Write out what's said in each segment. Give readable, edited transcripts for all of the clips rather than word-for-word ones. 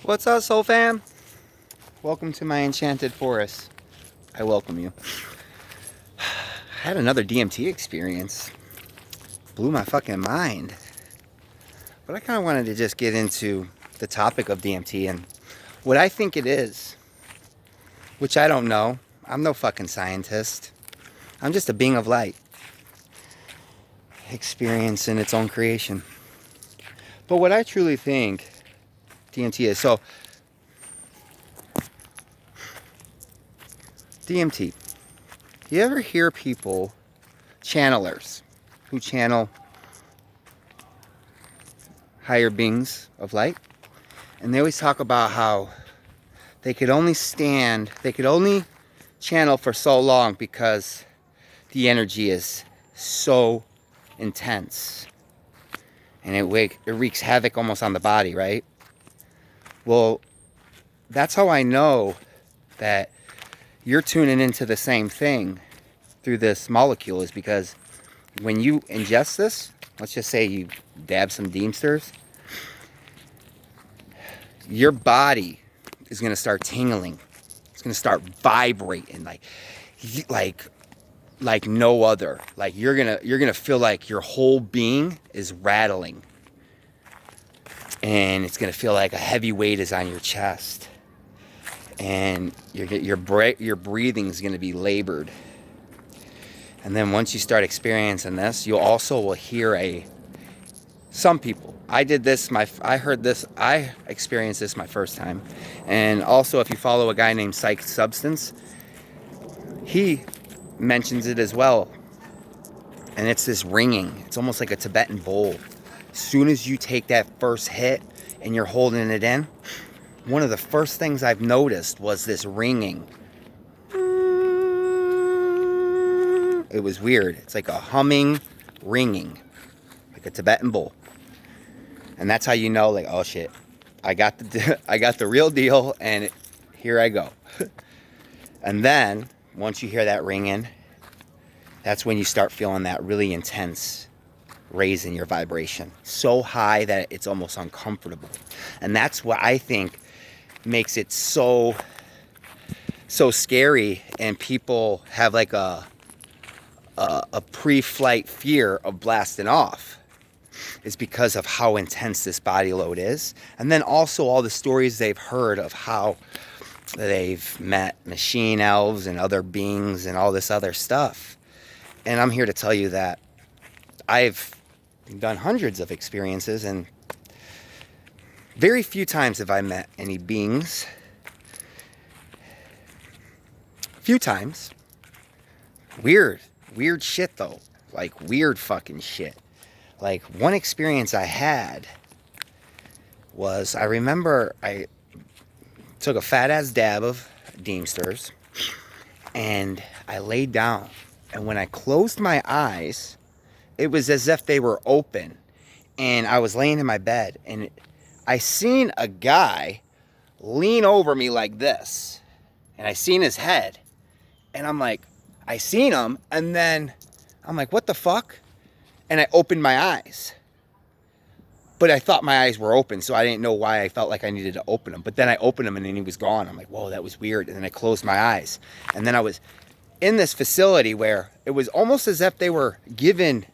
What's up, Soul Fam? Welcome to my enchanted forest. I welcome you. I had another DMT experience. Blew my fucking mind. But I kind of wanted to just get into the topic of DMT and what I think it is, which I don't know. I'm no fucking scientist. I'm just a being of light, experience in its own creation. But what I truly think DMT is, so DMT. You ever hear people, channelers, who channel higher beings of light? And they always talk about how they could only channel for so long because the energy is so intense. And it wreaks havoc almost on the body, right? Well, that's how I know that you're tuning into the same thing through this molecule, is because when you ingest this, let's just say you dab some Deemsters, your body is going to start tingling. It's going to start vibrating like no other. Like you're going to feel like your whole being is rattling. And it's going to feel like a heavy weight is on your chest. And your breathing is going to be labored. And then once you start experiencing this, you also will hear some people. I experienced this my first time. And also, if you follow a guy named Psych Substance, he mentions it as well. And it's this ringing. It's almost like a Tibetan bowl. As soon as you take that first hit and you're holding it in, one of the first things I've noticed was this ringing. It was weird. It's like a humming, ringing, like a Tibetan bowl. And that's how you know, like, oh shit, I got the real deal, and here I go. And then once you hear that ringing, that's when you start feeling that really intense raise in your vibration, so high that it's almost uncomfortable. And that's what I think makes it so scary, and people have like a pre-flight fear of blasting off, is because of how intense this body load is. And then also all the stories they've heard of how they've met machine elves and other beings and all this other stuff. And I'm here to tell you that I've done hundreds of experiences, and very few times have I met any beings. Few times. Weird shit though. Like weird fucking shit. Like one experience I had was, I remember I took a fat ass dab of Deemsters and I laid down, and when I closed my eyes, it was as if they were open, and I was laying in my bed, and I seen a guy lean over me like this, and I seen his head, and I'm like, I seen him, and then I'm like, what the fuck? And I opened my eyes. But I thought my eyes were open, so I didn't know why I felt like I needed to open them. But then I opened them, and then he was gone. I'm like, whoa, that was weird. And then I closed my eyes. And then I was in this facility where it was almost as if they were giving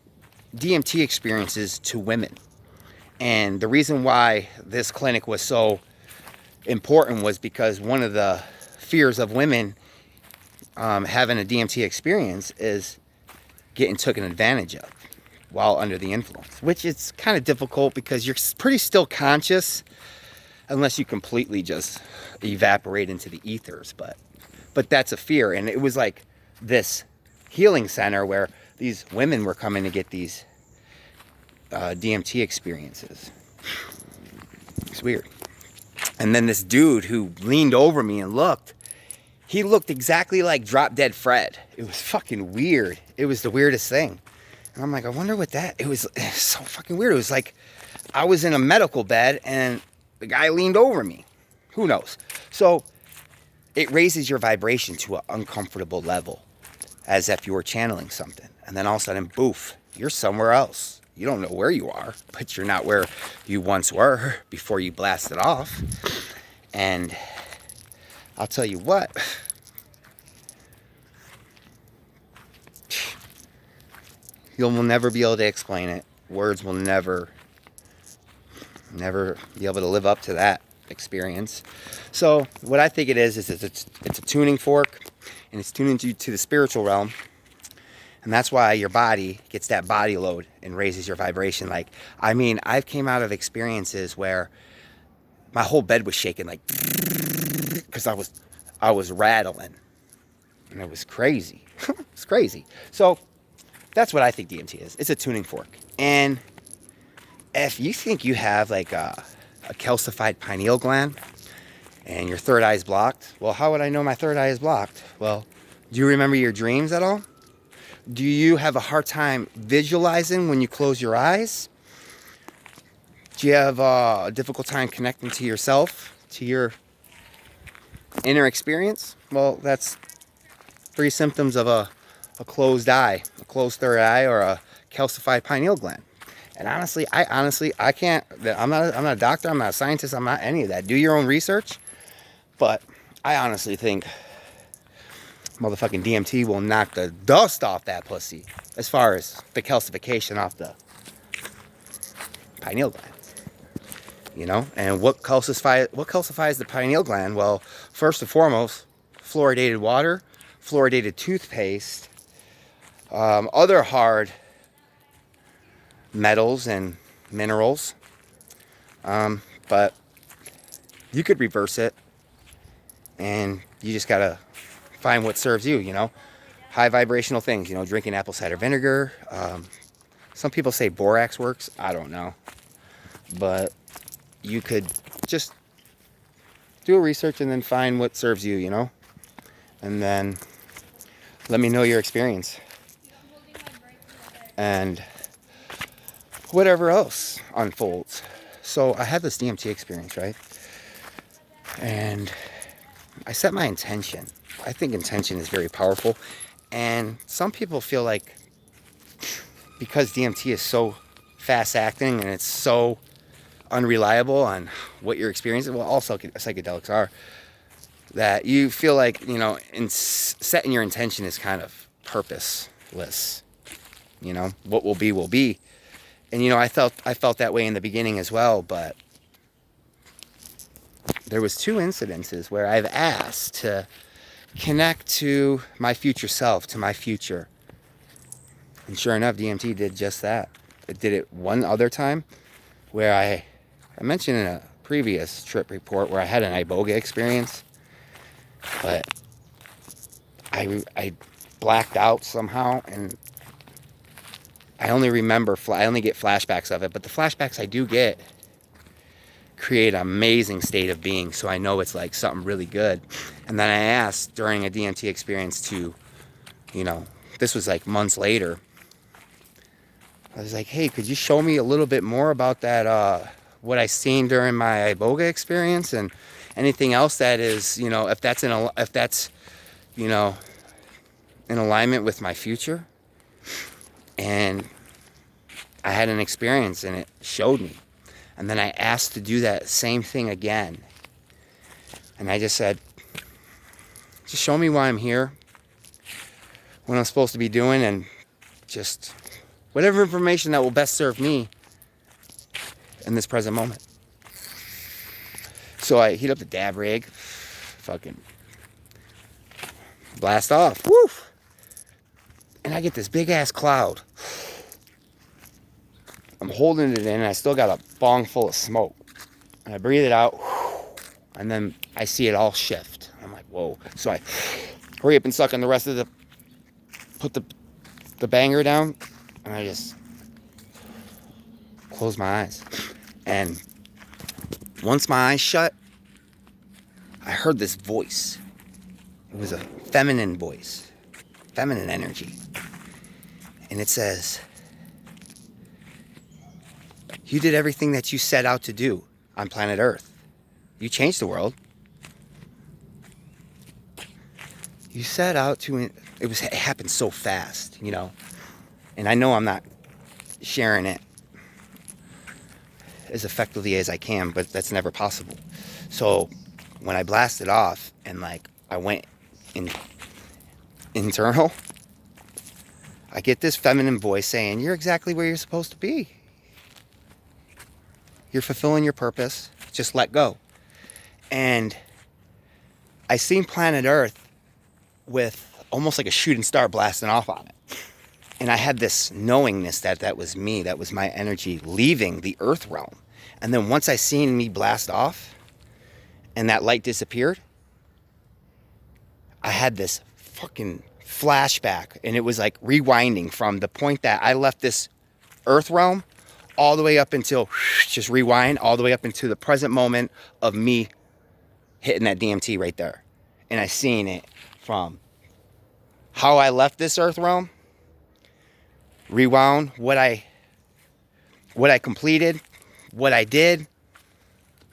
DMT experiences to women. And the reason why this clinic was so important was because one of the fears of women having a DMT experience is getting taken advantage of while under the influence, which is kind of difficult because you're pretty still conscious unless you completely just evaporate into the ethers. But that's a fear. And it was like this healing center where these women were coming to get these DMT experiences. It's weird. And then this dude who leaned over me and looked, he looked exactly like Drop Dead Fred. It was fucking weird. It was the weirdest thing. And I'm like, I wonder what it was so fucking weird. It was like I was in a medical bed and the guy leaned over me. Who knows? So it raises your vibration to an uncomfortable level, as if you were channeling something. And then all of a sudden, boof, you're somewhere else. You don't know where you are, but you're not where you once were before you blasted off. And I'll tell you what, you'll never be able to explain it. Words will never be able to live up to that experience. So what I think it is it's a tuning fork, and it's tuning you to the spiritual realm. And that's why your body gets that body load and raises your vibration. Like, I mean, I've came out of experiences where my whole bed was shaking, like, because I was rattling, and it was crazy. It's crazy. So that's what I think DMT is. It's a tuning fork. And if you think you have like a calcified pineal gland and your third eye is blocked, well, how would I know my third eye is blocked? Well, do you remember your dreams at all? Do you have a hard time visualizing when you close your eyes? Do you have a difficult time connecting to yourself, to your inner experience? Well, that's 3 symptoms of a closed eye, a closed third eye, or a calcified pineal gland. And honestly, I can't, I'm not a doctor, I'm not a scientist, I'm not any of that. Do your own research. But I honestly think motherfucking DMT will knock the dust off that pussy as far as the calcification off the pineal gland. You know, and what calcifies the pineal gland? Well, first and foremost, fluoridated water, fluoridated toothpaste, other hard metals and minerals. But you could reverse it, and you just gotta find what serves you, you know. High vibrational things, you know, drinking apple cider vinegar. Some people say borax works. I don't know. But you could just do a research and then find what serves you, you know. And then let me know your experience. And whatever else unfolds. So I had this DMT experience, right? And I set my intention. I think intention is very powerful. And some people feel like because DMT is so fast acting and it's so unreliable on what you're experiencing, well, all psychedelics are, that you feel like, you know, setting your intention is kind of purposeless. You know, what will be will be. And, you know, I felt that way in the beginning as well, but there was 2 incidences where I've asked to connect to my future self, to my future. And sure enough, DMT did just that. It did it one other time where I mentioned in a previous trip report where I had an iboga experience, but I blacked out somehow, and I only get flashbacks of it, but the flashbacks I do get create an amazing state of being, so I know it's like something really good. And then I asked during a DMT experience to, you know, this was like months later, I was like, hey, could you show me a little bit more about that, what I seen during my iboga experience, and anything else that is, you know, if that's you know, in alignment with my future. And I had an experience and it showed me. And then I asked to do that same thing again. And I just said, just show me why I'm here, what I'm supposed to be doing, and just whatever information that will best serve me in this present moment. So I heat up the dab rig, fucking blast off, woo! And I get this big ass cloud. I'm holding it in, and I still got a bong full of smoke. And I breathe it out, and then I see it all shift. I'm like, whoa. So I hurry up and suck on the rest of put the banger down, and I just close my eyes. And once my eyes shut, I heard this voice. It was a feminine voice, feminine energy. And it says, you did everything that you set out to do on planet Earth. You changed the world. You set out to, it happened so fast, you know. And I know I'm not sharing it as effectively as I can, but that's never possible. So when I blasted off and like I went internal, I get this feminine voice saying, you're exactly where you're supposed to be. You're fulfilling your purpose. Just let go. And I seen planet Earth with almost like a shooting star blasting off on it. And I had this knowingness that that was me. That was my energy leaving the Earth realm. And then once I seen me blast off and that light disappeared, I had this fucking flashback. And it was like rewinding from the point that I left this Earth realm all the way up until, just rewind, all the way up into the present moment of me hitting that DMT right there. And I seen it from how I left this Earth realm, rewound what I completed, what I did,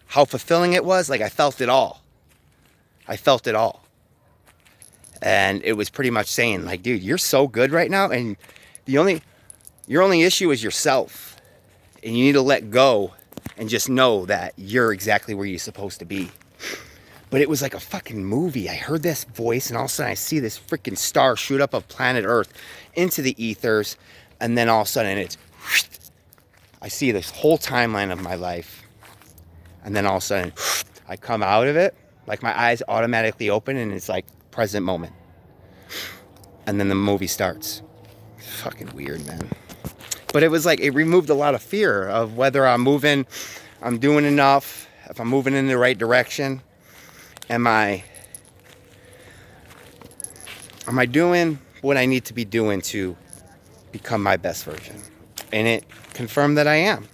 how fulfilling it was. Like I felt it all. I felt it all. And it was pretty much saying like, dude, you're so good right now. And your only issue is yourself. And you need to let go and just know that you're exactly where you're supposed to be. But it was like a fucking movie. I heard this voice and all of a sudden I see this freaking star shoot up of planet Earth into the ethers. And then all of a sudden I see this whole timeline of my life. And then all of a sudden I come out of it. Like my eyes automatically open and it's like present moment. And then the movie starts. Fucking weird, man. But it was like, it removed a lot of fear of whether I'm doing enough, if I'm moving in the right direction. Am I doing what I need to be doing to become my best version? And it confirmed that I am.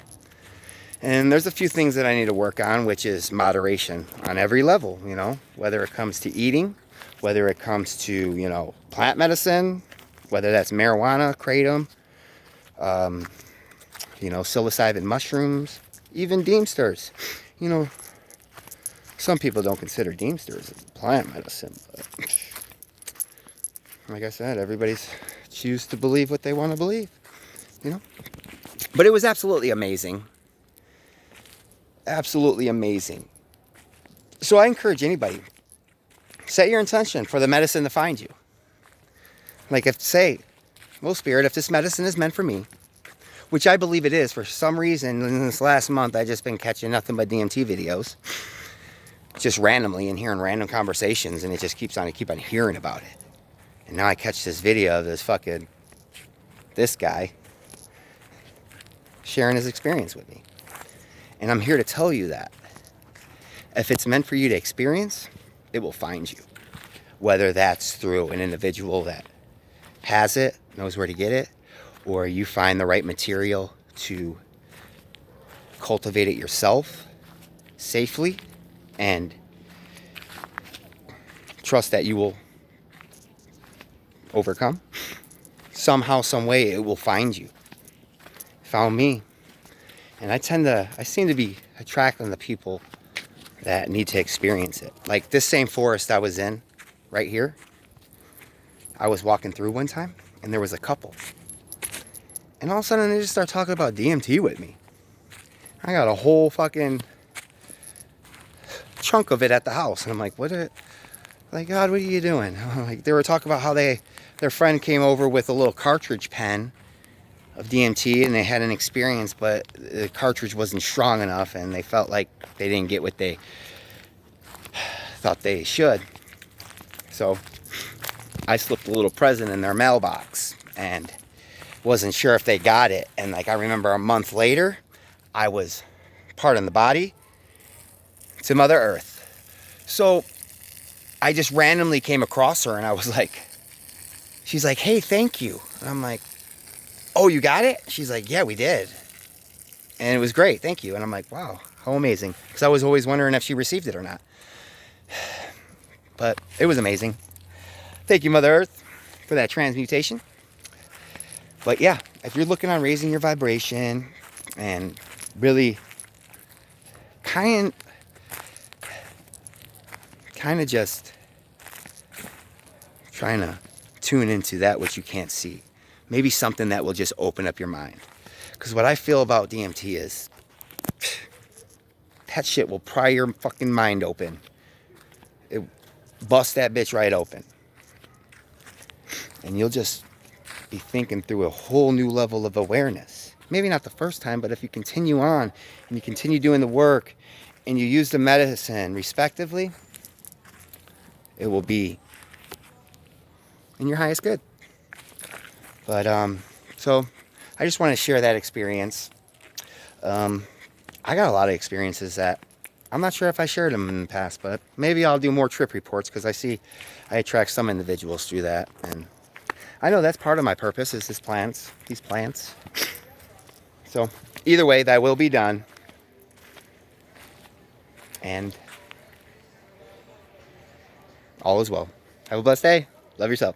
And there's a few things that I need to work on, which is moderation on every level, you know, whether it comes to eating, whether it comes to, you know, plant medicine, whether that's marijuana, kratom, you know, psilocybin mushrooms, even Deemsters. You know, some people don't consider Deemsters as plant medicine, but like I said, everybody's choose to believe what they want to believe, you know. But it was absolutely amazing. Absolutely amazing. So I encourage anybody, set your intention for the medicine to find you. Like if, say, well, Spirit, if this medicine is meant for me, which I believe it is, for some reason in this last month, I've just been catching nothing but DMT videos, just randomly and hearing random conversations, and it just keeps on, I keep on hearing about it. And now I catch this video of this guy sharing his experience with me. And I'm here to tell you that if it's meant for you to experience, it will find you. Whether that's through an individual that has it, knows where to get it, or you find the right material to cultivate it yourself safely and trust that you will overcome. Somehow, some way, it will find you. Found me. And I seem to be attracting the people that need to experience it. Like this same forest I was in, right here, I was walking through one time, and there was a couple. And all of a sudden, they just start talking about DMT with me. I got a whole fucking chunk of it at the house. And I'm like, like, God, what are you doing? Like, they were talking about how their friend came over with a little cartridge pen of DMT, and they had an experience, but the cartridge wasn't strong enough, and they felt like they didn't get what they thought they should. So I slipped a little present in their mailbox and wasn't sure if they got it. And like I remember a month later, I was parting the body to Mother Earth. So I just randomly came across her, and I was like, she's like, hey, thank you. And I'm like, oh, you got it? She's like, yeah, we did. And it was great, thank you. And I'm like, wow, how amazing. Because I was always wondering if she received it or not. But it was amazing. Thank you, Mother Earth, for that transmutation. But yeah, if you're looking on raising your vibration and really kind of just trying to tune into that which you can't see, maybe something that will just open up your mind. Because what I feel about DMT is that shit will pry your fucking mind open bust that bitch right open. And you'll just be thinking through a whole new level of awareness. Maybe not the first time, but if you continue on and you continue doing the work and you use the medicine respectively, it will be in your highest good. But so I just want to share that experience. I got a lot of experiences that I'm not sure if I shared them in the past, but maybe I'll do more trip reports because I see I attract some individuals through that, and I know that's part of my purpose is these plants. So either way, that will be done, and all is well. Have a blessed day. Love yourself.